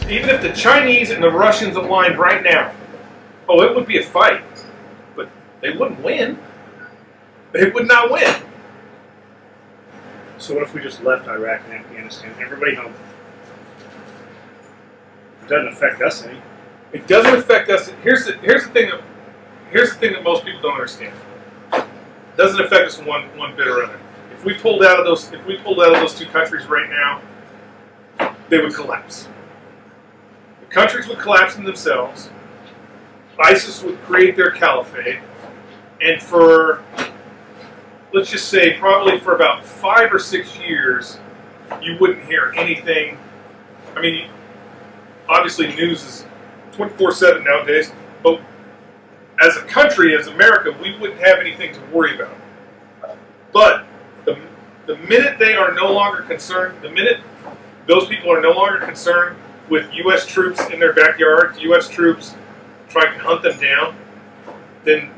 even if the Chinese and the Russians aligned right now, oh, it would be a fight, but they wouldn't win. They would not win. So what if we just left Iraq and Afghanistan? Everybody home. It doesn't affect us any. It doesn't affect us. Here's the thing that most people don't understand. It doesn't affect us one bit or other. If we pulled out of those two countries right now, they would collapse. The countries would collapse in themselves. ISIS would create their caliphate, and for, let's just say, probably for about 5 or 6 years, you wouldn't hear anything. I mean, obviously news is 24/7 nowadays, but as a country, as America, we wouldn't have anything to worry about. But the minute they are no longer concerned, the minute those people are no longer concerned with U.S. troops in their backyard, U.S. troops trying to hunt them down, then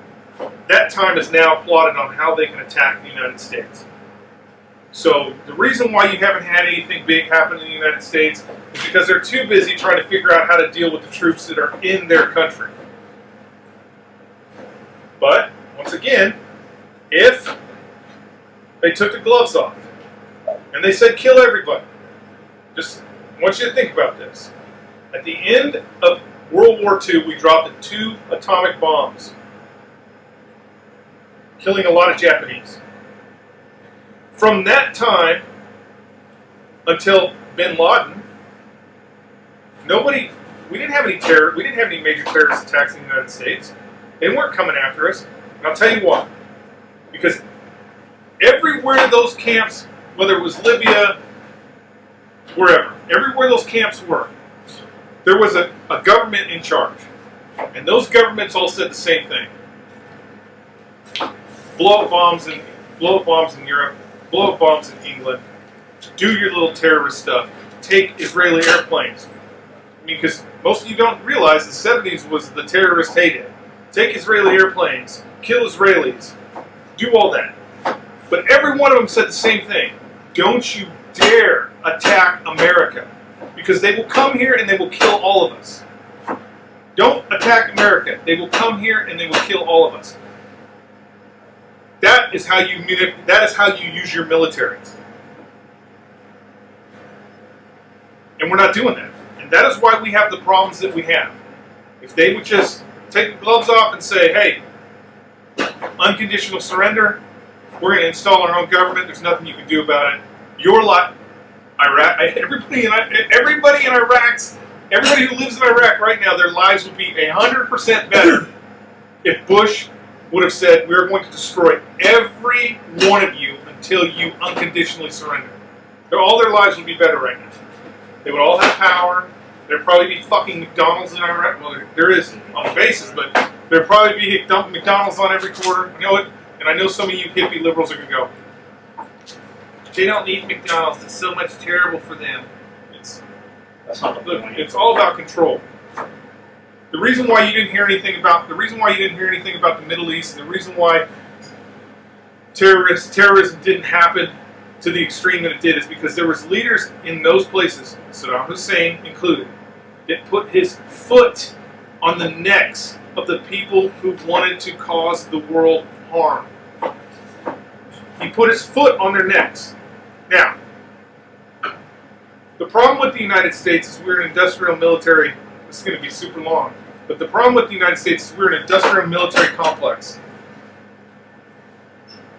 that time is now plotted on how they can attack the United States. So the reason why you haven't had anything big happen in the United States is because they're too busy trying to figure out how to deal with the troops that are in their country. But, once again, if they took the gloves off and they said kill everybody, just I want you to think about this. At the end of World War II, we dropped the 2 atomic bombs, killing a lot of Japanese. From that time until Bin Laden, we didn't have any major terrorist attacks in the United States. They weren't coming after us. And I'll tell you why. Because everywhere those camps, whether it was Libya, wherever, everywhere those camps were, there was a government in charge. And those governments all said the same thing. Blow up bombs in Europe, blow up bombs in England, do your little terrorist stuff, take Israeli airplanes. I mean, because most of you don't realize the 70s was the terrorist heyday. Take Israeli airplanes, kill Israelis, do all that. But every one of them said the same thing. Don't you dare attack America, because they will come here and they will kill all of us. Don't attack America. They will come here and they will kill all of us. That is how you use your military. And we're not doing that. And that is why we have the problems that we have. If they would just take the gloves off and say, hey, unconditional surrender, we're going to install our own government, there's nothing you can do about it. Your life, everybody who lives in Iraq right now, their lives would be 100% better if Bush would have said, we're going to destroy every one of you until you unconditionally surrender. All their lives would be better right now. They would all have power. There'd probably be fucking McDonald's in Iraq. Well, there is on the basis, but there'd probably be McDonald's on every corner. You know it. And I know some of you hippie liberals are going to go, they don't need McDonald's. It's so much terrible for them. That's not the point. It's all about control. The reason why you didn't hear anything about the Middle East, and the reason why terrorism didn't happen to the extreme that it did, is because there was leaders in those places, Saddam Hussein included, that put his foot on the necks of the people who wanted to cause the world harm. He put his foot on their necks. Now, the problem with the United States is we're an industrial military. This is going to be super long. But the problem with the United States is we're an industrial military complex.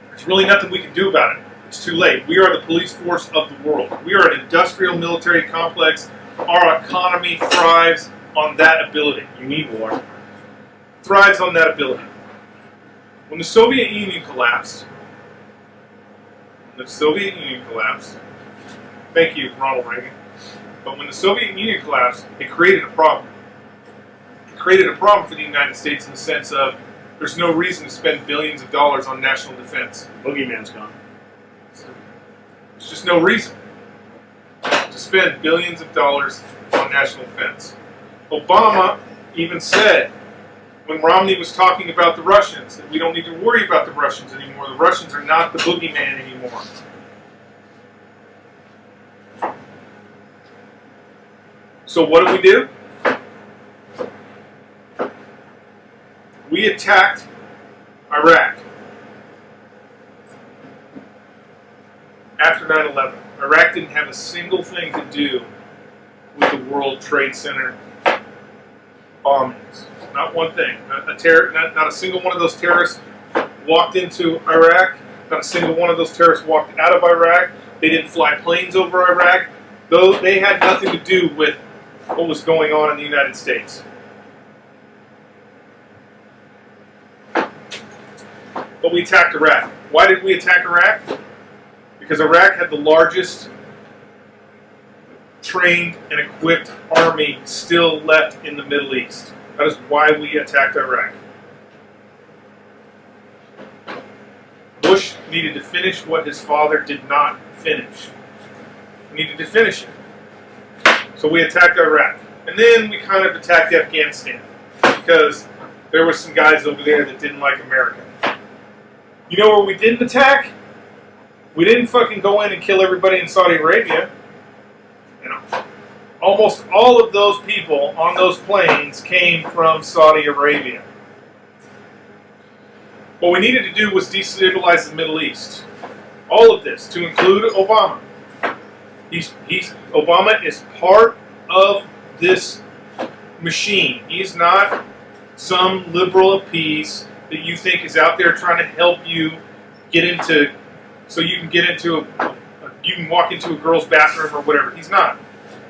There's really nothing we can do about it. It's too late. We are the police force of the world. We are an industrial military complex. Our economy thrives on that ability. You need war. Thrives on that ability. When the Soviet Union collapsed, thank you, Ronald Reagan. But when the Soviet Union collapsed, it created a problem. It created a problem for the United States in the sense of there's no reason to spend billions of dollars on national defense. Boogeyman's gone. There's just no reason to spend billions of dollars on national defense. Obama even said, when Romney was talking about the Russians, that we don't need to worry about the Russians anymore. The Russians are not the boogeyman anymore. So what do? We attacked Iraq after 9/11. Iraq didn't have a single thing to do with the World Trade Center bombings. Not one thing. Not a single one of those terrorists walked into Iraq. Not a single one of those terrorists walked out of Iraq. They didn't fly planes over Iraq. Though they had nothing to do with what was going on in the United States. But we attacked Iraq. Why did we attack Iraq? Because Iraq had the largest trained and equipped army still left in the Middle East. That is why we attacked Iraq. Bush needed to finish what his father did not finish. He needed to finish it. So we attacked Iraq. And then we kind of attacked Afghanistan because there were some guys over there that didn't like America. You know where we didn't attack? We didn't fucking go in and kill everybody in Saudi Arabia. You know, almost all of those people on those planes came from Saudi Arabia. What we needed to do was destabilize the Middle East. All of this, to include Obama. Obama is part of this machine. He's not some liberal of peace that you think is out there trying to help you get into, so you can get into, you can walk into a girl's bathroom or whatever. He's not.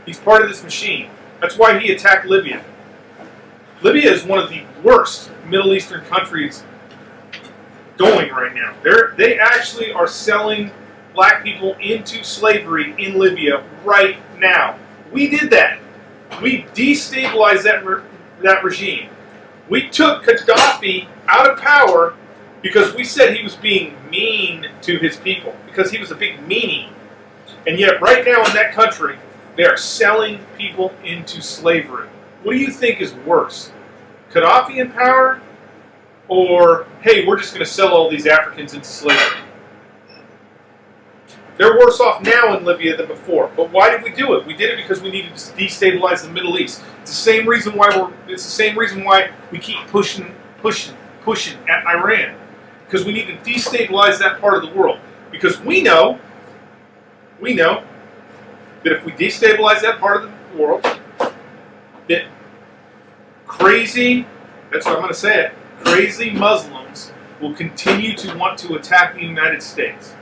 He's part of this machine. That's why he attacked Libya. Libya is one of the worst Middle Eastern countries going right now. They actually are selling black people into slavery in Libya right now. We did that. We destabilized that regime. We took Gaddafi out of power because we said he was being mean to his people, because he was a big meanie. And yet right now in that country, they are selling people into slavery. What do you think is worse? Gaddafi in power? Or, hey, we're just going to sell all these Africans into slavery? They're worse off now in Libya than before. But why did we do it? We did it because we needed to destabilize the Middle East. It's the same reason why we keep pushing at Iran. Because we need to destabilize that part of the world. Because we know that if we destabilize that part of the world, that that's what I'm going to say it, crazy Muslims will continue to want to attack the United States.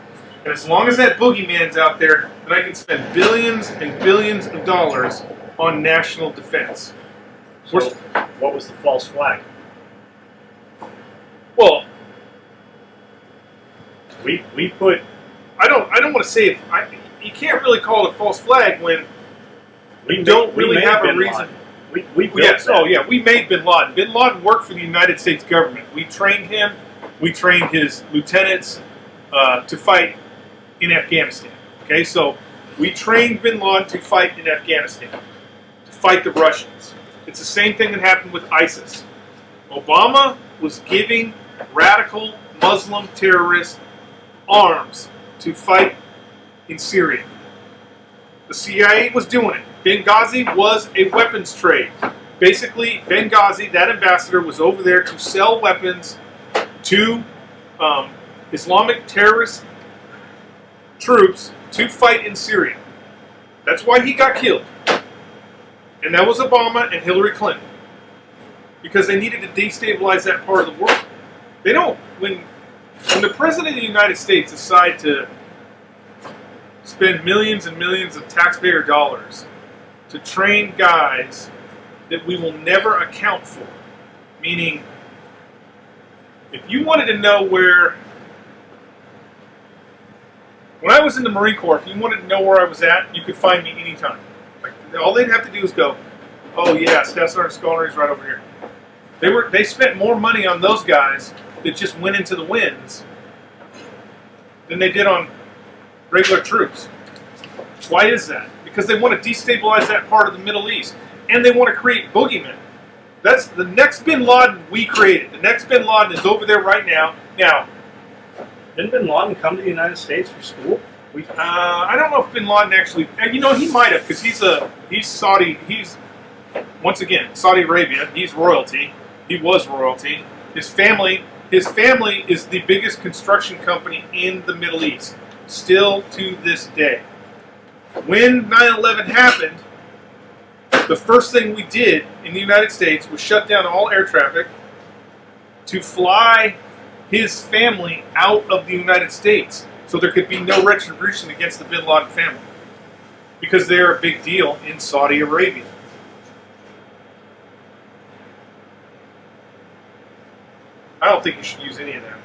And as long as that boogeyman's out there, then I can spend billions and billions of dollars on national defense. So, what was the false flag? Well, we put. I don't want to say you can't really call it a false flag when we don't really have a reason. We Yes, we made Bin Laden. Bin Laden worked for the United States government. We trained him. We trained his lieutenants to fight in Afghanistan. Okay, so we trained Bin Laden to fight in Afghanistan, to fight the Russians. It's the same thing that happened with ISIS. Obama was giving radical Muslim terrorists arms to fight in Syria. The CIA was doing it. Benghazi was a weapons trade. Basically, Benghazi, that ambassador, was over there to sell weapons to Islamic terrorist troops to fight in Syria. That's why he got killed. And that was Obama and Hillary Clinton. Because they needed to destabilize that part of the world. They don't, when the President of the United States decides to spend millions and millions of taxpayer dollars to train guys that we will never account for, meaning, if you wanted to know where, when I was in the Marine Corps, if you wanted to know where I was at, you could find me anytime. Like, all they'd have to do is go, oh yeah, Staff Sergeant Scollery's right over here. They spent more money on those guys that just went into the winds than they did on regular troops. Why is that? Because they want to destabilize that part of the Middle East. And they want to create boogeymen. That's the next Bin Laden we created. The next Bin Laden is over there right now. Now, Didn't Bin Laden come to the United States for school? I don't know if Bin Laden actually. You know, he might have because he's Saudi. He's once again Saudi Arabia. He's royalty. He was royalty. His family is the biggest construction company in the Middle East, still to this day. When 9/11 happened, the first thing we did in the United States was shut down all air traffic to fly his family out of the United States so there could be no retribution against the Bin Laden family because they're a big deal in Saudi Arabia. I don't think you should use any of that.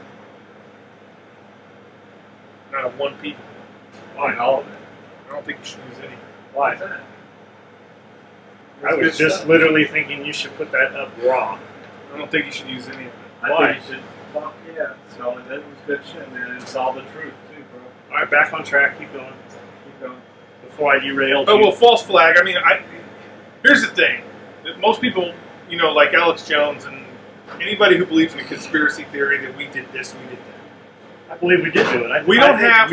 Not of one people. Why all of it? I don't think you should use any. Why? I was just literally thinking you should put that up raw. I don't think you should use any of it. Why? I think you should, fuck yeah. So that was good shit, man. It's all the truth, too, bro. All right, back on track. Keep going. Keep going. Before I derailed Oh you. well, false flag. I mean, here's the thing: that most people, you know, like Alex Jones and anybody who believes in a conspiracy theory that we did this, we did that. I believe we did do it. We don't have-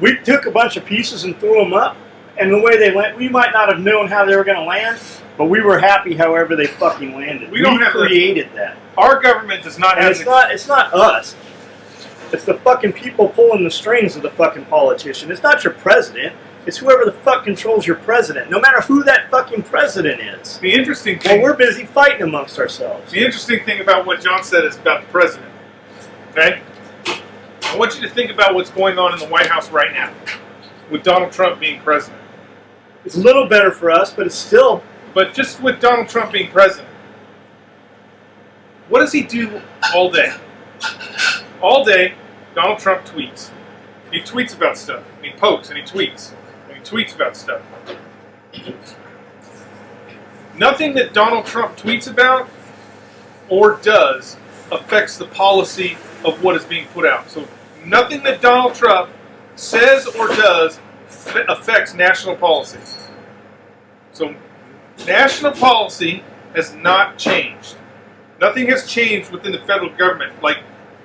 We took a bunch of pieces and threw them up, and the way they land, we might not have known how they were going to land, but we were happy however they fucking landed. We don't have the- created that. Our government does not And have. it's not us. It's the fucking people pulling the strings of the fucking politician. It's not your president. It's whoever the fuck controls your president, no matter who that fucking president is. The interesting Well, thing. we're busy fighting amongst ourselves. The interesting thing about what John said is about the president. Okay, I want you to think about what's going on in the White House right now, with Donald Trump being president. It's a little better for us, but it's still... But just with Donald Trump being president, what does he do all day? All day, Donald Trump tweets. He tweets about stuff. And he pokes and he tweets. And he tweets about stuff. Nothing that Donald Trump tweets about or does affects the policy of what is being put out. So nothing that Donald Trump says or does affects national policy. So national policy has not changed. Nothing has changed within the federal government. Like,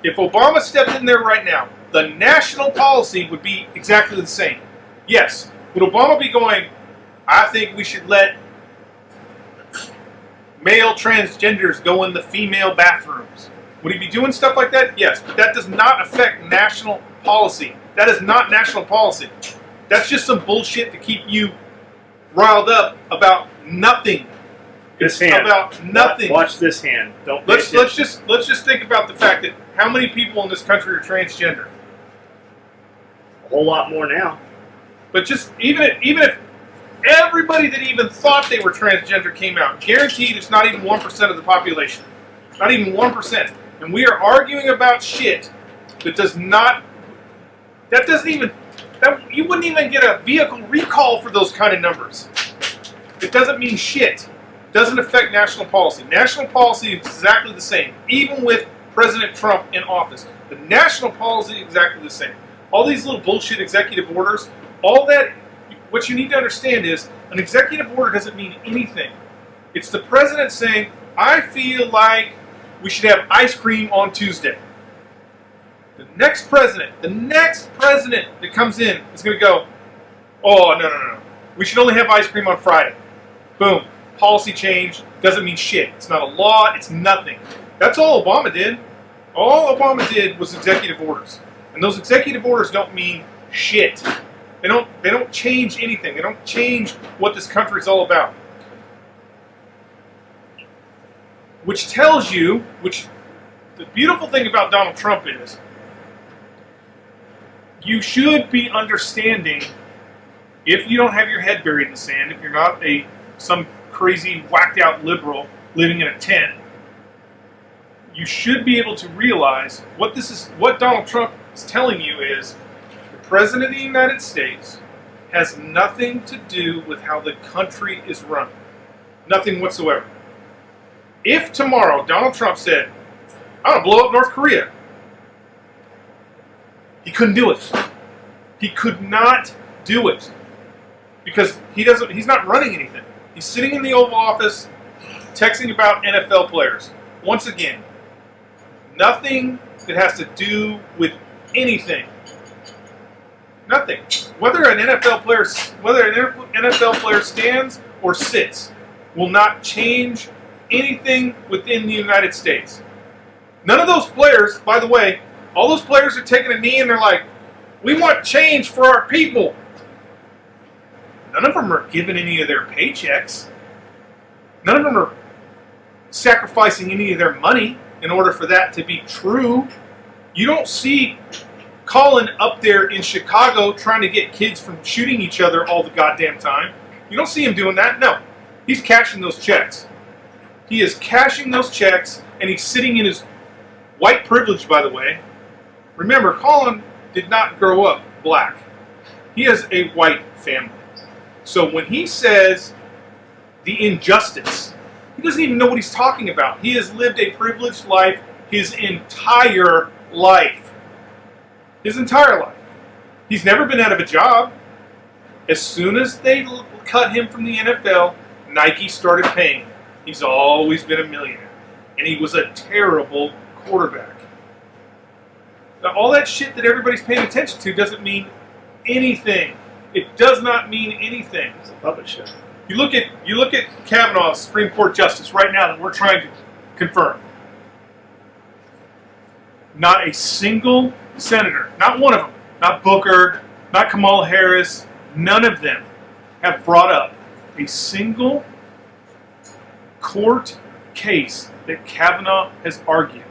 if Obama stepped in there right now, the national policy would be exactly the same. Yes, would Obama be going, I think we should let male transgenders go in the female bathrooms? Would he be doing stuff like that? Yes, but that does not affect national policy. That is not national policy. That's just some bullshit to keep you riled up about nothing. This It's hand. about nothing. Watch this hand. Don't pay Let's attention. just think about the fact that how many people in this country are transgender? A whole lot more now. But just even if everybody that even thought they were transgender came out, guaranteed it's not even 1% of the population. Not even 1%. And we are arguing about shit that doesn't even you wouldn't even get a vehicle recall for those kind of numbers. It doesn't mean shit. It doesn't affect national policy. National policy is exactly the same, even with President Trump in office. The national policy is exactly the same. All these little bullshit executive orders, all that, what you need to understand is an executive order doesn't mean anything. It's the president saying, I feel like we should have ice cream on Tuesday. The next president that comes in is going to go, oh, no. We should only have ice cream on Friday. Boom. Policy change. Doesn't mean shit. It's not a law. It's nothing. That's all Obama did. All Obama did was executive orders. And those executive orders don't mean shit. They don't change anything. They don't change what this country is all about. Which tells you, the beautiful thing about Donald Trump is, you should be understanding, if you don't have your head buried in the sand, if you're not some crazy whacked out liberal living in a tent, you should be able to realize what Donald Trump is telling you is the President of the United States has nothing to do with how the country is run. Nothing whatsoever. If tomorrow Donald Trump said, I'm going to blow up North Korea, he couldn't do it. He could not do it. Because he's not running anything. He's sitting in the Oval Office texting about NFL players. Once again, nothing that has to do with anything Nothing. Whether an NFL player stands or sits will not change anything within the United States. None of those players, by the way, all those players are taking a knee and they're like, we want change for our people. None of them are giving any of their paychecks. None of them are sacrificing any of their money in order for that to be true. You don't see Colin up there in Chicago trying to get kids from shooting each other all the goddamn time. You don't see him doing that. No. He's cashing those checks. He is cashing those checks, and he's sitting in his white privilege, by the way. Remember, Colin did not grow up black. He has a white family. So when he says the injustice, he doesn't even know what he's talking about. He has lived a privileged life his entire life. His entire life. He's never been out of a job. As soon as they cut him from the NFL, Nike started paying him. He's always been a millionaire. And he was a terrible quarterback. Now, all that shit that everybody's paying attention to doesn't mean anything. It does not mean anything. It's a puppet show. You look at Kavanaugh, Supreme Court Justice, right now that we're trying to confirm. Not a single senator, not one of them, not Booker, not Kamala Harris, none of them have brought up a single court case that Kavanaugh has argued.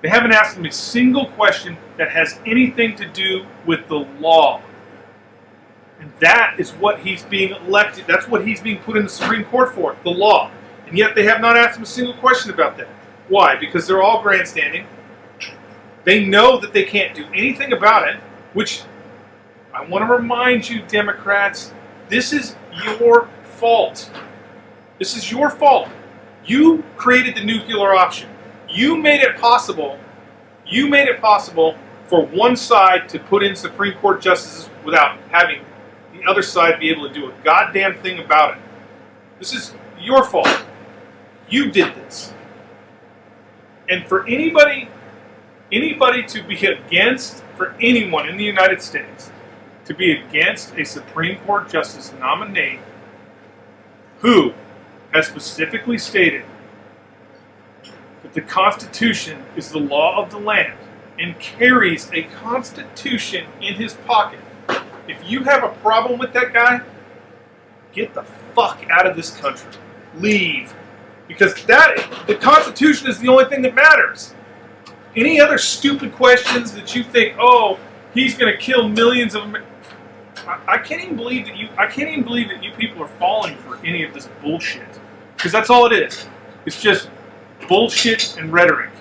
They haven't asked him a single question that has anything to do with the law. And that is what he's being elected. That's what he's being put in the Supreme Court for, the law. And yet they have not asked him a single question about that. Why? Because they're all grandstanding. They know that they can't do anything about it, which I want to remind you, Democrats, this is your fault. This is your fault. You created the nuclear option. You made it possible. You made it possible for one side to put in Supreme Court justices without having the other side be able to do a goddamn thing about it. This is your fault. You did this. And for anybody to be against, for anyone in the United States, to be against a Supreme Court justice nominee who has specifically stated that the Constitution is the law of the land and carries a Constitution in his pocket. If you have a problem with that guy, get the fuck out of this country. Leave. Because the Constitution is the only thing that matters. Any other stupid questions that you think, oh, he's going to kill millions of Americans. I can't even believe that you people are falling for any of this bullshit. Because that's all it is. It's just bullshit and rhetoric.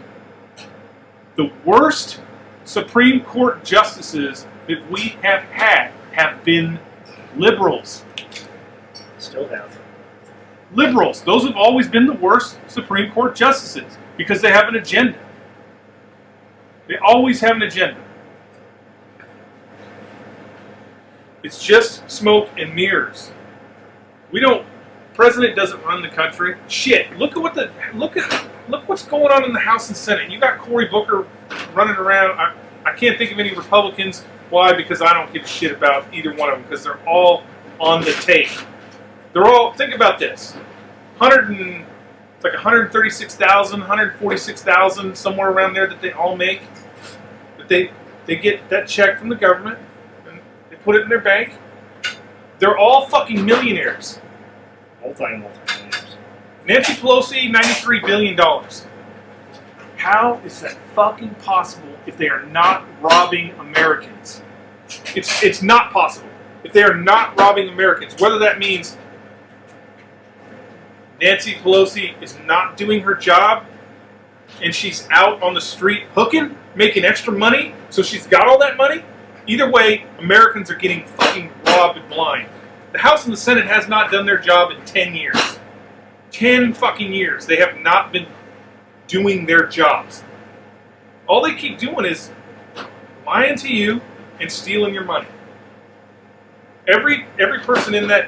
The worst Supreme Court justices that we have had have been liberals. Still have. Liberals. Those have always been the worst Supreme Court justices because they have an agenda. They always have an agenda. It's just smoke and mirrors. President doesn't run the country. Shit. Look what's going on in the House and Senate. You got Cory Booker running around. I can't think of any Republicans. Why? Because I don't give a shit about either one of them because they're all on the tape. They're all, think about this. 136,000, 146,000, somewhere around there that they all make. But they get that check from the government and they put it in their bank. They're all fucking millionaires. Multi-millionaires. Nancy Pelosi, $93 billion. How is that fucking possible if they are not robbing Americans? It's not possible. If they are not robbing Americans, whether that means Nancy Pelosi is not doing her job and she's out on the street hooking, making extra money, so she's got all that money. Either way, Americans are getting fucking robbed and blind. The House and the Senate has not done their job in 10 years. 10 fucking years. They have not been doing their jobs. All they keep doing is lying to you and stealing your money. Every person in the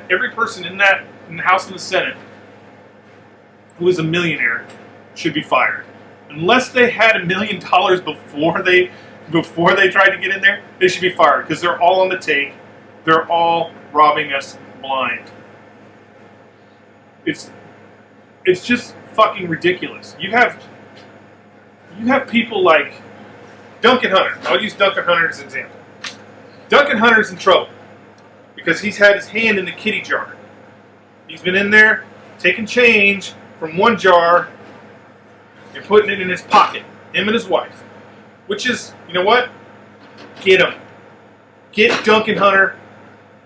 House and the Senate who is a millionaire should be fired. Unless they had $1 million before they before they tried to get in there, they should be fired because they're all on the take. They're all robbing us blind. It's just fucking ridiculous. You have people like Duncan Hunter. I'll use Duncan Hunter as an example. Duncan Hunter's in trouble because he's had his hand in the kitty jar. He's been in there taking change from one jar and putting it in his pocket, him and his wife. Which is, you know what? Get him. Get Duncan Hunter.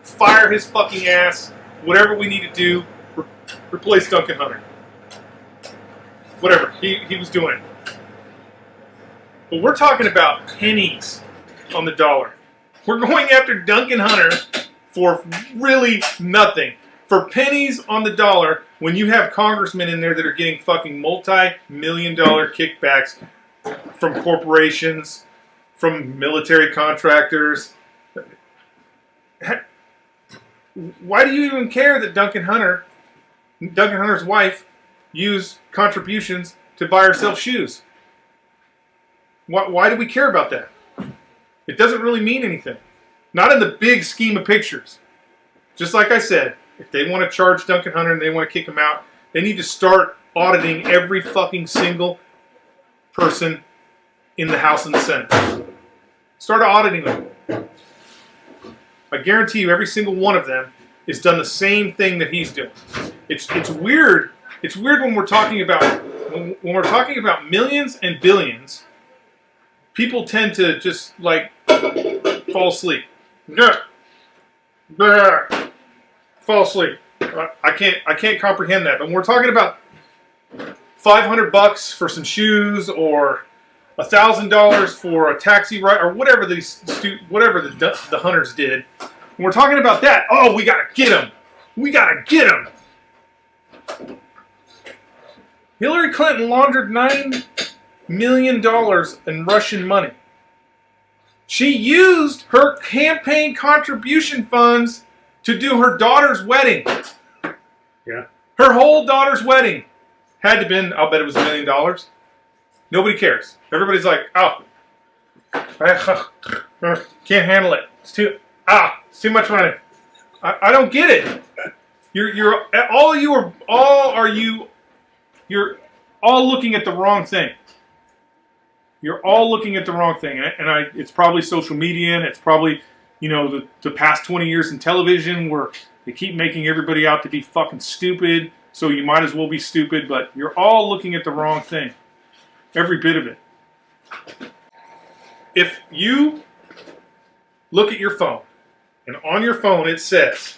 Fire his fucking ass. Whatever we need to do, replace Duncan Hunter. Whatever. He was doing it. But we're talking about pennies on the dollar. We're going after Duncan Hunter for really nothing. For pennies on the dollar, when you have congressmen in there that are getting fucking multi-million-dollar kickbacks from corporations, from military contractors. Why do you even care that Duncan Hunter's wife, used contributions to buy herself shoes? Why do we care about that? It doesn't really mean anything. Not in the big scheme of pictures. Just like I said, if they want to charge Duncan Hunter and they want to kick him out, they need to start auditing every fucking single person in the House and the Senate. Start auditing them. I guarantee you every single one of them has done the same thing that he's doing. It's weird. It's weird when we're talking about when we're talking about millions and billions. People tend to just like fall asleep. Fall asleep. I can't comprehend that. But when we're talking about $500 for some shoes or $1,000 for a taxi ride or whatever the hunters did, when we're talking about that, oh, we gotta get them. We gotta get them. Hillary Clinton laundered $9 million in Russian money. She used her campaign contribution funds to do her daughter's wedding. Yeah. Her whole daughter's wedding had to have been, I'll bet it was $1 million. Nobody cares. Everybody's like, oh, can't handle it. It's too much money. I don't get it. You're all looking at the wrong thing. You're all looking at the wrong thing, and it's probably social media, and it's probably, the past 20 years in television where they keep making everybody out to be fucking stupid, so you might as well be stupid, but you're all looking at the wrong thing. Every bit of it. If you look at your phone, and on your phone it says,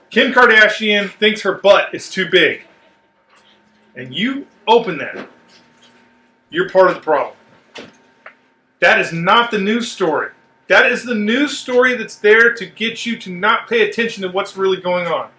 Kim Kardashian thinks her butt is too big, and you open that, you're part of the problem. That is not the news story. That is the news story that's there to get you to not pay attention to what's really going on.